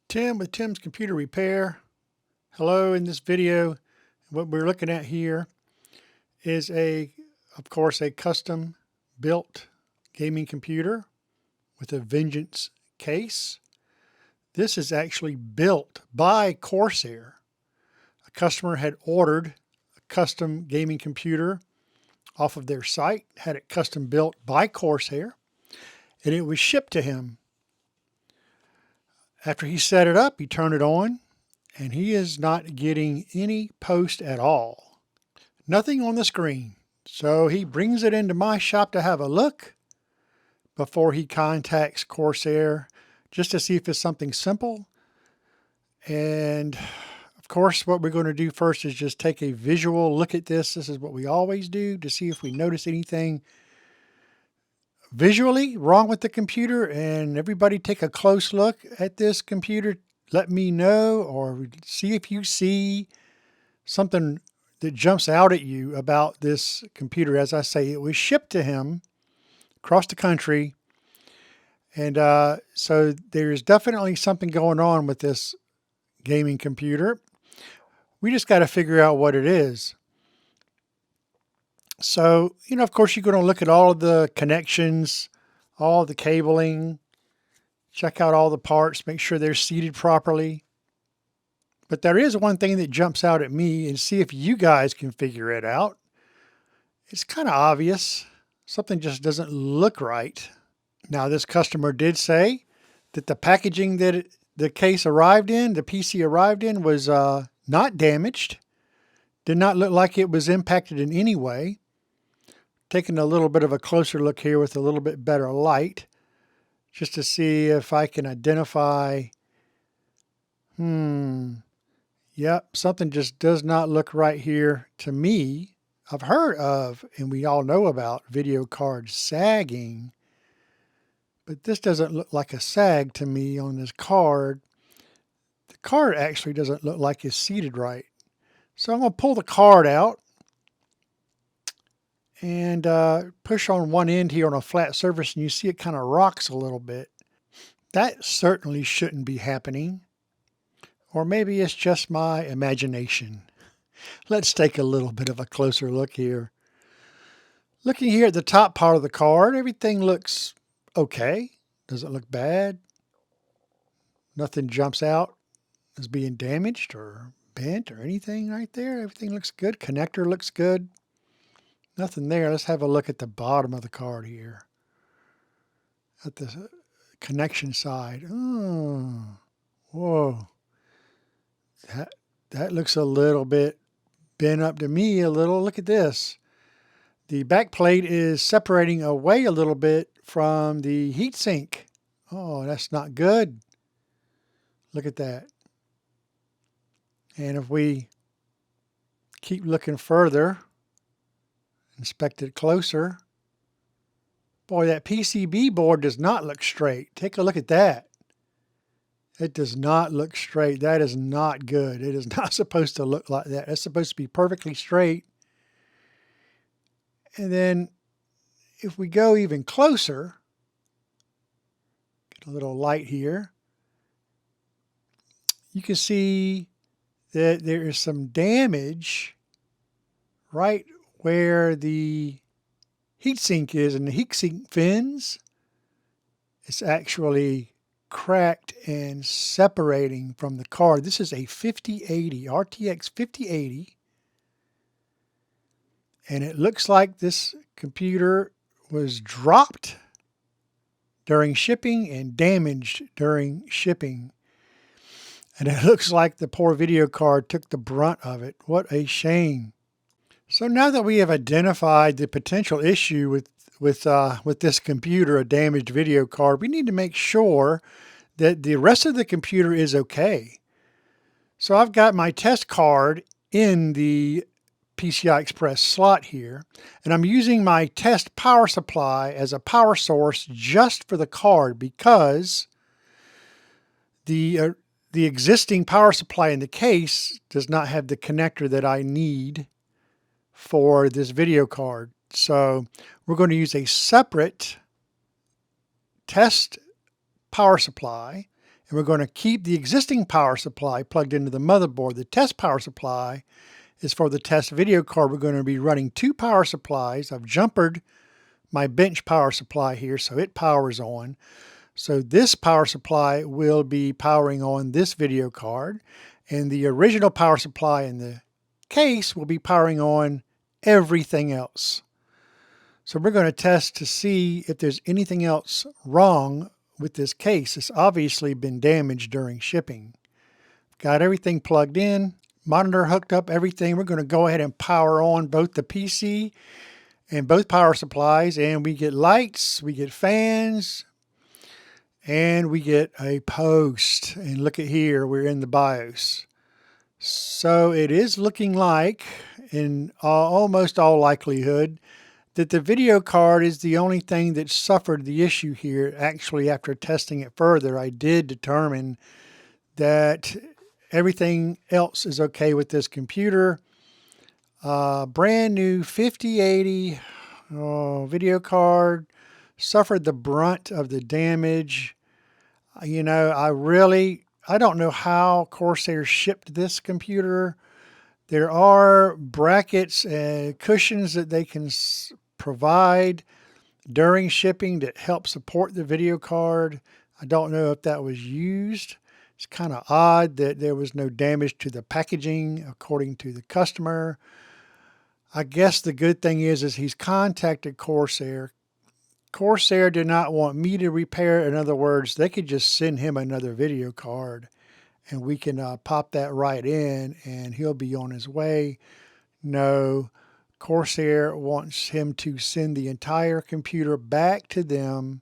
Tim with Tim's Computer Repair. Hello, in this video, what we're looking at here is of course, a custom built gaming computer with a Vengeance case. This is actually built by Corsair. A customer had ordered a custom gaming computer off of their site, had it custom built by Corsair, and it was shipped to him. After he set it up, he turned it on, and he is not getting any post at all. Nothing on the screen. So he brings it into my shop to have a look before he contacts Corsair just to see if it's something simple. And of course, what we're going to do first is just take a visual look at this. This is what we always do to see if we notice anything visually wrong with the computer. And everybody take a close look at this computer. Let me know, or see if you see something that jumps out at you about this computer. As I say, it was shipped to him across the country. And so there's definitely something going on with this gaming computer. We just got to figure out what it is. So, of course, you're going to look at all of the connections, all the cabling, check out all the parts, make sure they're seated properly. But there is one thing that jumps out at me, and see if you guys can figure it out. It's kind of obvious. Something just doesn't look right. Now, this customer did say that the packaging that the case arrived in, the PC arrived in, was not damaged. Did not look like it was impacted in any way. Taking a little bit of a closer look here with a little bit better light, just to see if I can identify, yep, something just does not look right here to me. I've heard of, and we all know about, video cards sagging, but this doesn't look like a sag to me on this card. The card actually doesn't look like it's seated right. So I'm going to pull the card out and push on one end here on a flat surface, and you see it kind of rocks a little bit. That certainly shouldn't be happening. Or maybe it's just my imagination. Let's take a little bit of a closer look here. Looking here at the top part of the card, everything looks okay. Doesn't look bad. Nothing jumps out as being damaged or bent or anything right there. Everything looks good. Connector looks good. Nothing there. Let's have a look at the bottom of the card here. At the connection side. Oh, whoa. That looks a little bit bent up to me a little. Look at this. The back plate is separating away a little bit from the heatsink. Oh, that's not good. Look at that. And if we keep looking further, inspect it closer. Boy, that PCB board does not look straight. Take a look at that. It does not look straight. That is not good. It is not supposed to look like that. It's supposed to be perfectly straight. And then if we go even closer, get a little light here, you can see that there is some damage right where the heatsink is, and the heatsink fins. It's actually cracked and separating from the card. This is a 5080, RTX 5080. And it looks like this computer was dropped during shipping and damaged during shipping. And it looks like the poor video card took the brunt of it. What a shame. So now that we have identified the potential issue with this computer, a damaged video card, we need to make sure that the rest of the computer is okay. So I've got my test card in the PCI Express slot here, and I'm using my test power supply as a power source just for the card, because the existing power supply in the case does not have the connector that I need for this video card. So we're going to use a separate test power supply, And we're going to keep the existing power supply plugged into the motherboard. The test power supply is for the test video card. We're going to be running 2 power supplies. I've jumpered my bench power supply here so it powers on. So this power supply will be powering on this video card, and the original power supply in the case will be powering on everything else. So we're going to test to see if there's anything else wrong with this case. It's obviously been damaged during shipping. Got everything plugged in, monitor hooked up, everything. We're going to go ahead and power on both the PC and both power supplies, and we get lights, we get fans, and we get a post. And look at here, we're in the BIOS. So it is looking like, in almost all likelihood, that the video card is the only thing that suffered the issue here. Actually, after testing it further, I did determine that everything else is okay with this computer. Brand new 5080 video card suffered the brunt of the damage. You know, I don't know how Corsair shipped this computer. There are brackets and cushions that they can provide during shipping that help support the video card. I don't know if that was used. It's kind of odd that there was no damage to the packaging according to the customer. I guess the good thing is he's contacted Corsair. Corsair did not want me to repair it. In other words, they could just send him another video card and we can pop that right in and he'll be on his way. No, Corsair wants him to send the entire computer back to them,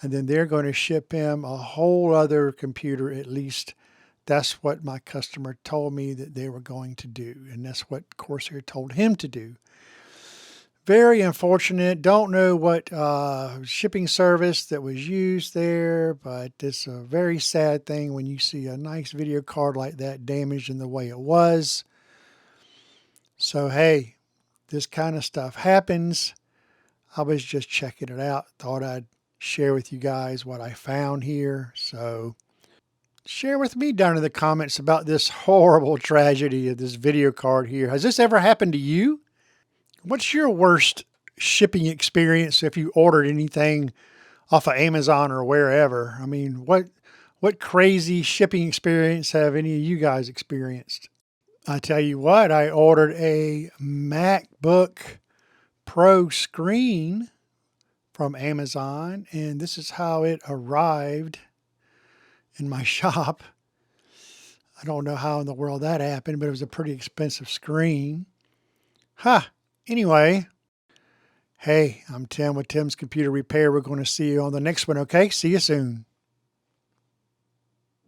and then they're going to ship him a whole other computer. At least that's what my customer told me that they were going to do, and that's what Corsair told him to do. Very unfortunate. Don't know what shipping service that was used there, but it's a very sad thing when you see a nice video card like that damaged in the way it was. So, hey, this kind of stuff happens. I was just checking it out. Thought I'd share with you guys what I found here. So share with me down in the comments about this horrible tragedy of this video card here. Has this ever happened to you? What's your worst shipping experience if you ordered anything off of Amazon or wherever? I mean, what crazy shipping experience have any of you guys experienced? I tell you what, I ordered a MacBook Pro screen from Amazon, and this is how it arrived in my shop. I don't know how in the world that happened, but it was a pretty expensive screen. Anyway, hey, I'm Tim with Tim's Computer Repair. We're going to see you on the next one, okay? See you soon.